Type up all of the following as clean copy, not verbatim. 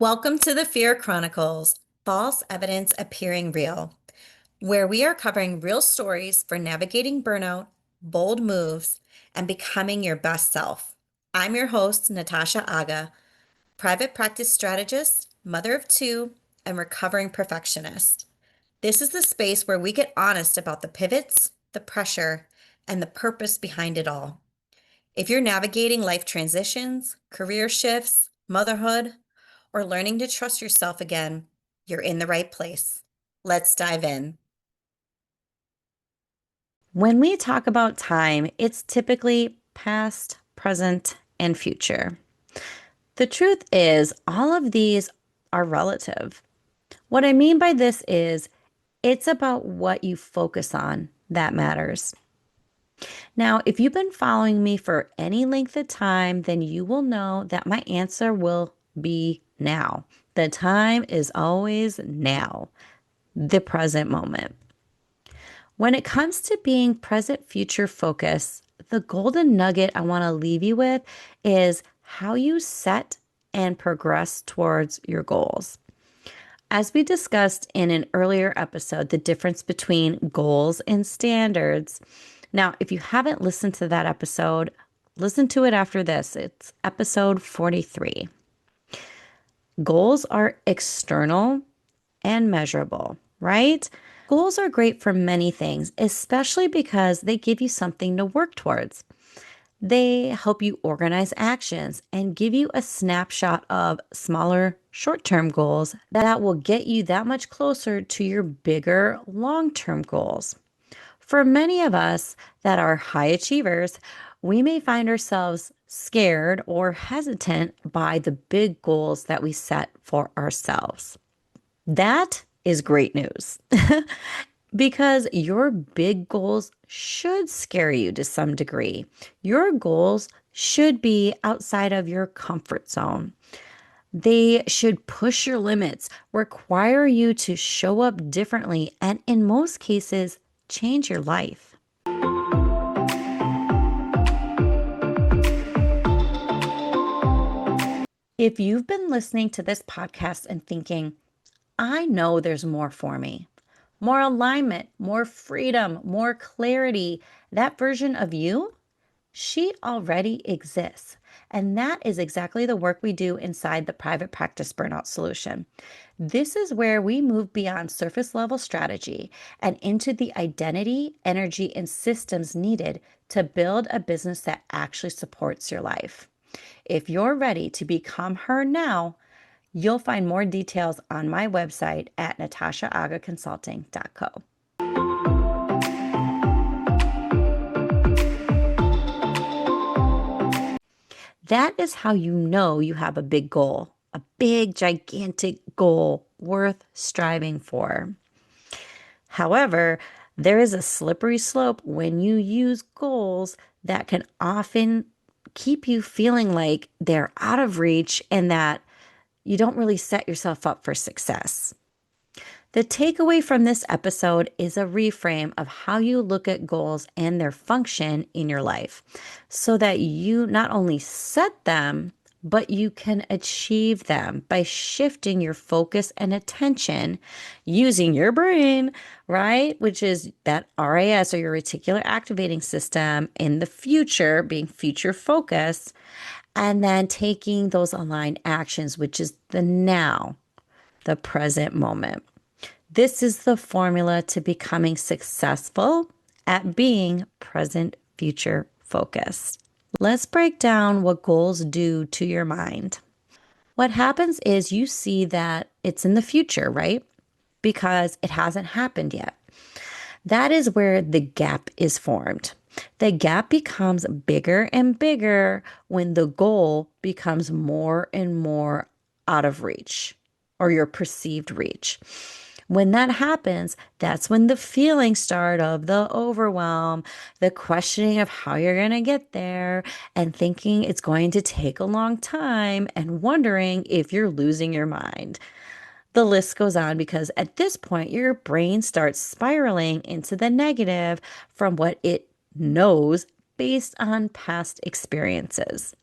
Welcome to the F.E.A.R Chronicles, False Evidence Appearing Real, where we are covering real stories for navigating burnout, bold moves, and becoming your best self. I'm your host, Natasha Aga, private practice strategist, mother of two, and recovering perfectionist. This is the space where we get honest about the pivots, the pressure, and the purpose behind it all. If you're navigating life transitions, career shifts, motherhood, or learning to trust yourself again, you're in the right place. Let's dive in. When we talk about time, it's typically past, present, and future. The truth is, all of these are relative. What I mean by this is, it's about what you focus on that matters. Now, if you've been following me for any length of time, then you will know that my answer will be now. The time is always now, the present moment. When it comes to being present future focused, the golden nugget I want to leave you with is how you set and progress towards your goals. As we discussed in an earlier episode, the difference between goals and standards. Now, if you haven't listened to that episode, listen to it after this. It's episode 43. Goals are external and measurable, right? Goals are great for many things, especially because they give you something to work towards. They help you organize actions and give you a snapshot of smaller short-term goals that will get you that much closer to your bigger long-term goals. For many of us that are high achievers, we may find ourselves scared or hesitant by the big goals that we set for ourselves. That is great news because your big goals should scare you to some degree. Your goals should be outside of your comfort zone. They should push your limits, require you to show up differently, and in most cases, change your life. If you've been listening to this podcast and thinking, I know there's more for me, more alignment, more freedom, more clarity, that version of you, she already exists. And that is exactly the work we do inside the Private Practice Burnout Solution. This is where we move beyond surface level strategy and into the identity, energy, and systems needed to build a business that actually supports your life. If you're ready to become her now, you'll find more details on my website at natashaagaconsulting.co. That is how you know you have a big goal, a big, gigantic goal worth striving for. However, there is a slippery slope when you use goals that can often keep you feeling like they're out of reach and that you don't really set yourself up for success. The takeaway from this episode is a reframe of how you look at goals and their function in your life so that you not only set them, but you can achieve them by shifting your focus and attention using your brain, right? Which is that RAS or your reticular activating system in the future, being future focused, and then taking those aligned actions, which is the now, the present moment. This is the formula to becoming successful at being present future focused. Let's break down what goals do to your mind. What happens is you see that it's in the future, right? Because it hasn't happened yet. That is where the gap is formed. The gap becomes bigger and bigger when the goal becomes more and more out of reach or your perceived reach. When that happens, that's when the feelings start of the overwhelm, the questioning of how you're going to get there, and thinking it's going to take a long time, and wondering if you're losing your mind. The list goes on because at this point, your brain starts spiraling into the negative from what it knows based on past experiences.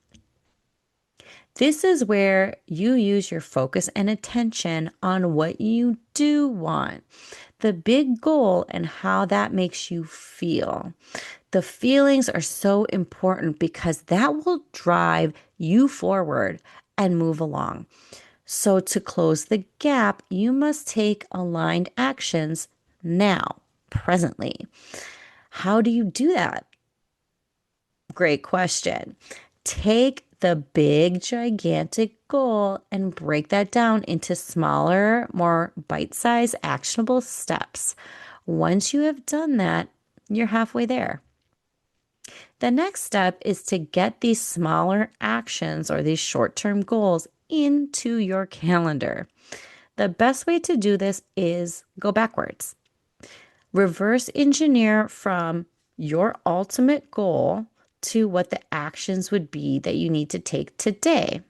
This is where you use your focus and attention on what you do want, the big goal, and how that makes you feel. The feelings are so important because that will drive you forward and move along. So, to close the gap, you must take aligned actions now, presently. How do you do that? Great question. Take the big, gigantic goal and break that down into smaller, more bite sized, actionable steps. Once you have done that, you're halfway there. The next step is to get these smaller actions or these short term goals into your calendar. The best way to do this is go backwards. Reverse engineer from your ultimate goal to what the actions would be that you need to take today.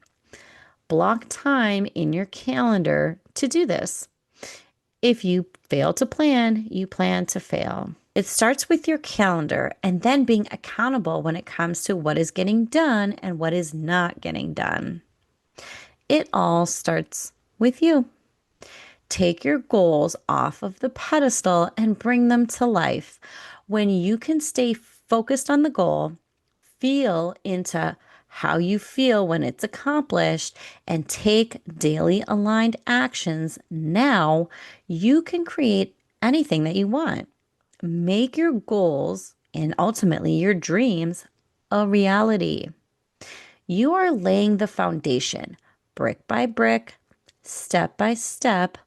Block time in your calendar to do this. If you fail to plan, you plan to fail. It starts with your calendar and then being accountable when it comes to what is getting done and what is not getting done. It all starts with you. Take your goals off of the pedestal and bring them to life. When you can stay focused on the goal, feel into how you feel when it's accomplished, and take daily aligned actions now, you can create anything that you want. Make your goals and ultimately your dreams a reality. You are laying the foundation brick by brick, step by step,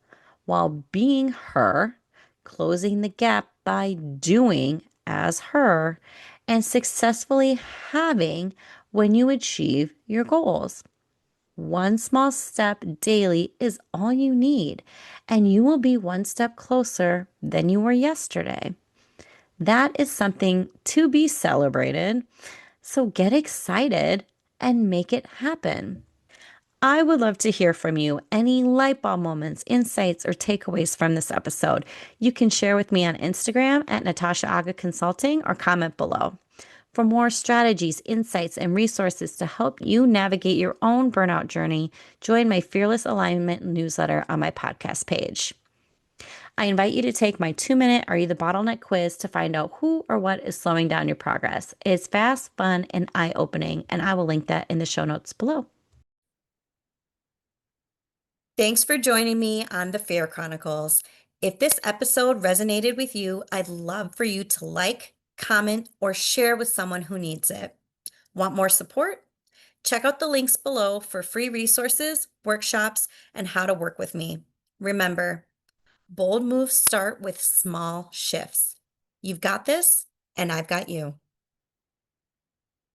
while being her, closing the gap by doing as her, and successfully having when you achieve your goals. One small step daily is all you need, and you will be one step closer than you were yesterday. That is something to be celebrated. So get excited and make it happen. I would love to hear from you. Any light bulb moments, insights, or takeaways from this episode, you can share with me on Instagram at Natasha Aga Consulting or comment below. For more strategies, insights, and resources to help you navigate your own burnout journey, join my Fearless Alignment newsletter on my podcast page. I invite you to take my 2-minute Are You the Bottleneck quiz to find out who or what is slowing down your progress. It's fast, fun, and eye opening, and I will link that in the show notes below. Thanks for joining me on the F.E.A.R Chronicles. If this episode resonated with you, I'd love for you to like, comment, or share with someone who needs it. Want more support? Check out the links below for free resources, workshops, and how to work with me. Remember, bold moves start with small shifts. You've got this, and I've got you.